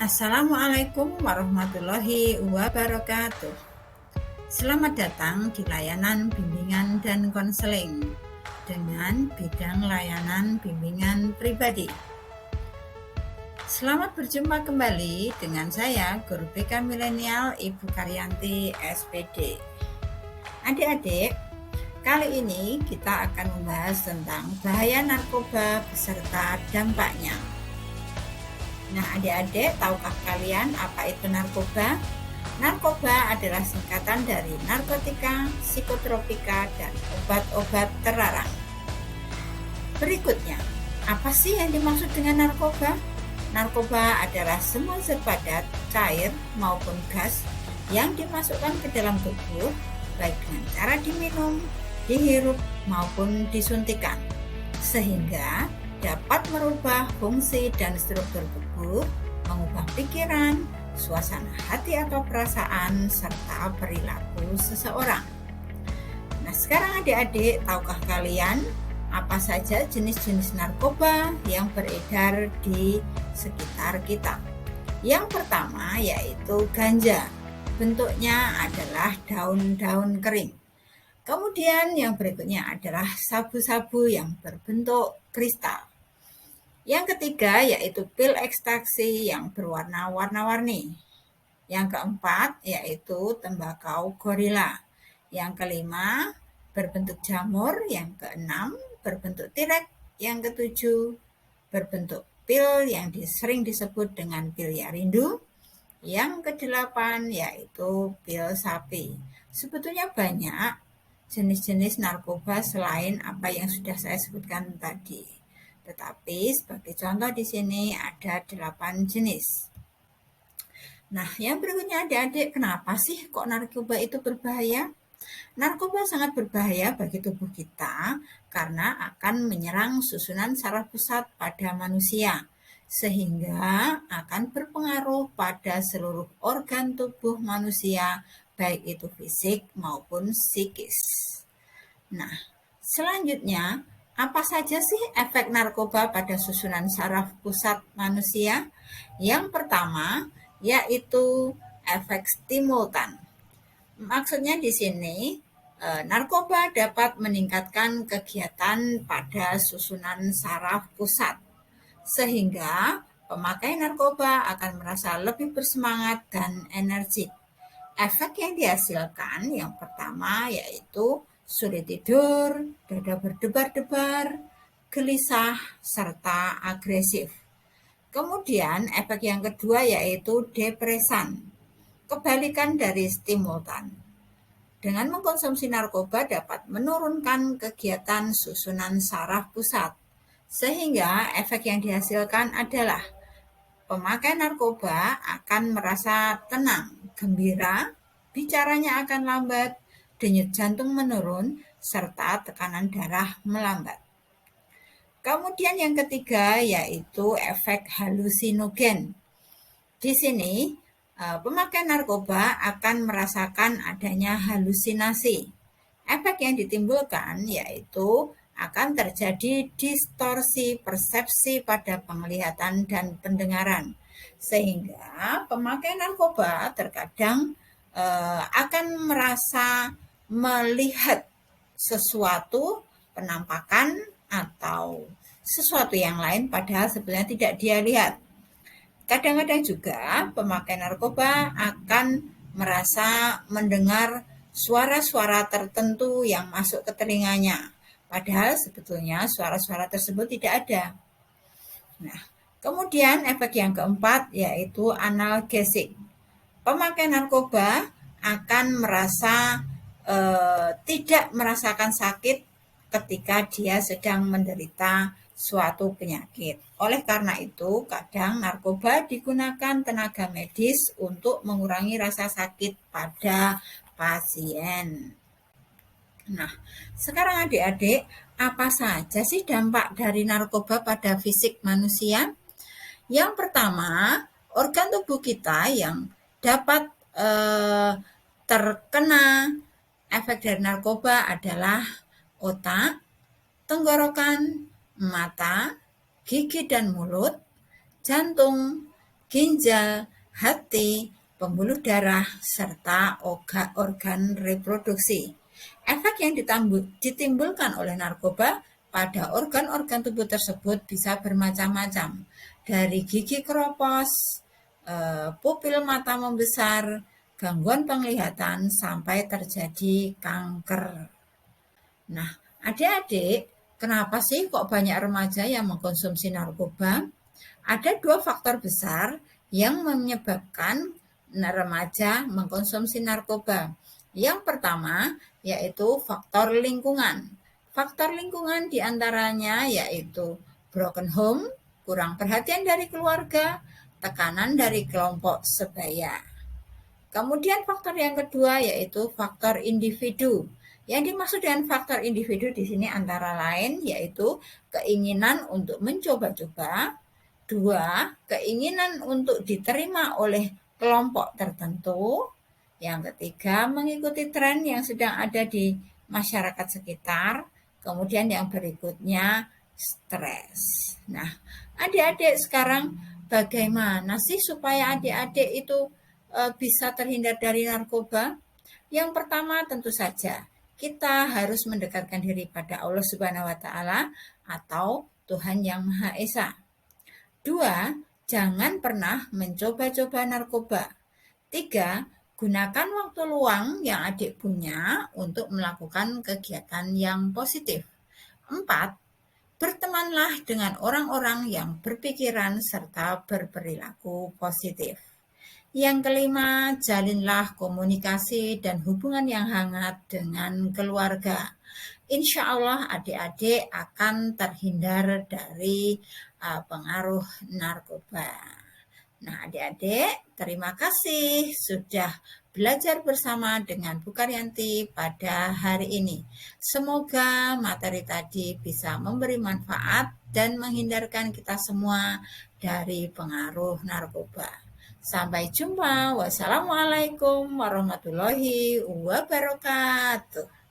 Assalamualaikum warahmatullahi wabarakatuh. Selamat datang di layanan bimbingan dan konseling dengan bidang layanan bimbingan pribadi. Selamat berjumpa kembali dengan saya, Guru BK Milenial Ibu Karyanti SPD. Adik-adik, kali ini kita akan membahas tentang bahaya narkoba beserta dampaknya. Nah, adik-adik, tahukah kalian apa itu narkoba? Narkoba adalah singkatan dari narkotika, psikotropika, dan obat-obat terlarang. Berikutnya, apa sih yang dimaksud dengan narkoba? Narkoba adalah semua zat padat, cair maupun gas yang dimasukkan ke dalam tubuh, baik dengan cara diminum, dihirup, maupun disuntikan, sehingga dapat merubah fungsi dan struktur tubuh, mengubah pikiran, suasana hati atau perasaan, serta perilaku seseorang. Nah, sekarang adik-adik, tahukah kalian apa saja jenis-jenis narkoba yang beredar di sekitar kita? Yang pertama yaitu ganja. Bentuknya adalah daun-daun kering. Kemudian yang berikutnya adalah sabu-sabu yang berbentuk kristal. Yang ketiga yaitu pil ekstasi yang berwarna warna-warni. Yang keempat yaitu tembakau gorila. Yang kelima berbentuk jamur. Yang keenam berbentuk tirek. Yang ketujuh berbentuk pil yang sering disebut dengan pil yarindu. Yang kedelapan yaitu pil sapi. Sebetulnya banyak jenis-jenis narkoba selain apa yang sudah saya sebutkan tadi. Tetapi sebagai contoh di sini ada 8 jenis. Nah, yang berikutnya adik-adik, kenapa sih kok narkoba itu berbahaya? Narkoba sangat berbahaya bagi tubuh kita karena akan menyerang susunan saraf pusat pada manusia, sehingga akan berpengaruh pada seluruh organ tubuh manusia, baik itu fisik maupun psikis. Nah, selanjutnya, apa saja sih efek narkoba pada susunan saraf pusat manusia? Yang pertama yaitu efek stimultan. Maksudnya di sini narkoba dapat meningkatkan kegiatan pada susunan saraf pusat, sehingga pemakai narkoba akan merasa lebih bersemangat dan energik. Efek yang dihasilkan yang pertama yaitu sulit tidur, dada berdebar-debar, gelisah, serta agresif. Kemudian efek yang kedua yaitu depresan, kebalikan dari stimultan. Dengan mengkonsumsi narkoba dapat menurunkan kegiatan susunan saraf pusat, sehingga efek yang dihasilkan adalah pemakai narkoba akan merasa tenang, gembira, bicaranya akan lambat, denyut jantung menurun, serta tekanan darah melambat. Kemudian yang ketiga yaitu efek halusinogen. Di sini pemakai narkoba akan merasakan adanya halusinasi. Efek yang ditimbulkan yaitu akan terjadi distorsi persepsi pada penglihatan dan pendengaran, sehingga pemakai narkoba terkadang akan merasa melihat sesuatu, penampakan atau sesuatu yang lain padahal sebenarnya tidak dia lihat. Kadang-kadang juga pemakai narkoba akan merasa mendengar suara-suara tertentu yang masuk ke telinganya, padahal sebetulnya suara-suara tersebut tidak ada. Nah, kemudian efek yang keempat yaitu analgesik. Pemakai narkoba akan merasa tidak merasakan sakit ketika dia sedang menderita suatu penyakit. Oleh karena itu, kadang narkoba digunakan tenaga medis untuk mengurangi rasa sakit pada pasien. Nah, sekarang adik-adik, apa saja sih dampak dari narkoba pada fisik manusia? Yang pertama, organ tubuh kita yang dapat terkena efek dari narkoba adalah otak, tenggorokan, mata, gigi dan mulut, jantung, ginjal, hati, pembuluh darah, serta organ reproduksi. Efek yang ditimbulkan oleh narkoba pada organ-organ tubuh tersebut bisa bermacam-macam, dari gigi keropos, pupil mata membesar, gangguan penglihatan, sampai terjadi kanker. Nah, adik-adik, kenapa sih kok banyak remaja yang mengkonsumsi narkoba? Ada dua faktor besar yang menyebabkan remaja mengkonsumsi narkoba. Yang pertama yaitu faktor lingkungan. Faktor lingkungan diantaranya yaitu broken home, kurang perhatian dari keluarga, tekanan dari kelompok sebaya. Kemudian faktor yang kedua yaitu faktor individu. Yang dimaksud dengan faktor individu di sini antara lain yaitu keinginan untuk mencoba-coba, dua, keinginan untuk diterima oleh kelompok tertentu, yang ketiga mengikuti tren yang sedang ada di masyarakat sekitar, kemudian yang berikutnya stres. Nah, adik-adik sekarang bagaimana sih supaya adik-adik itu bisa terhindar dari narkoba? Yang pertama tentu saja kita harus mendekatkan diri pada Allah Subhanahu wa taala atau Tuhan Yang Maha Esa. Dua, jangan pernah mencoba-coba narkoba. Tiga, gunakan waktu luang yang adik punya untuk melakukan kegiatan yang positif. Empat, bertemanlah dengan orang-orang yang berpikiran serta berperilaku positif. Yang kelima, jalinlah komunikasi dan hubungan yang hangat dengan keluarga. Insya Allah adik-adik akan terhindar dari pengaruh narkoba. Nah, adik-adik, terima kasih sudah belajar bersama dengan Bu Karyanti pada hari ini. Semoga materi tadi bisa memberi manfaat dan menghindarkan kita semua dari pengaruh narkoba. Sampai jumpa. Wassalamualaikum warahmatullahi wabarakatuh.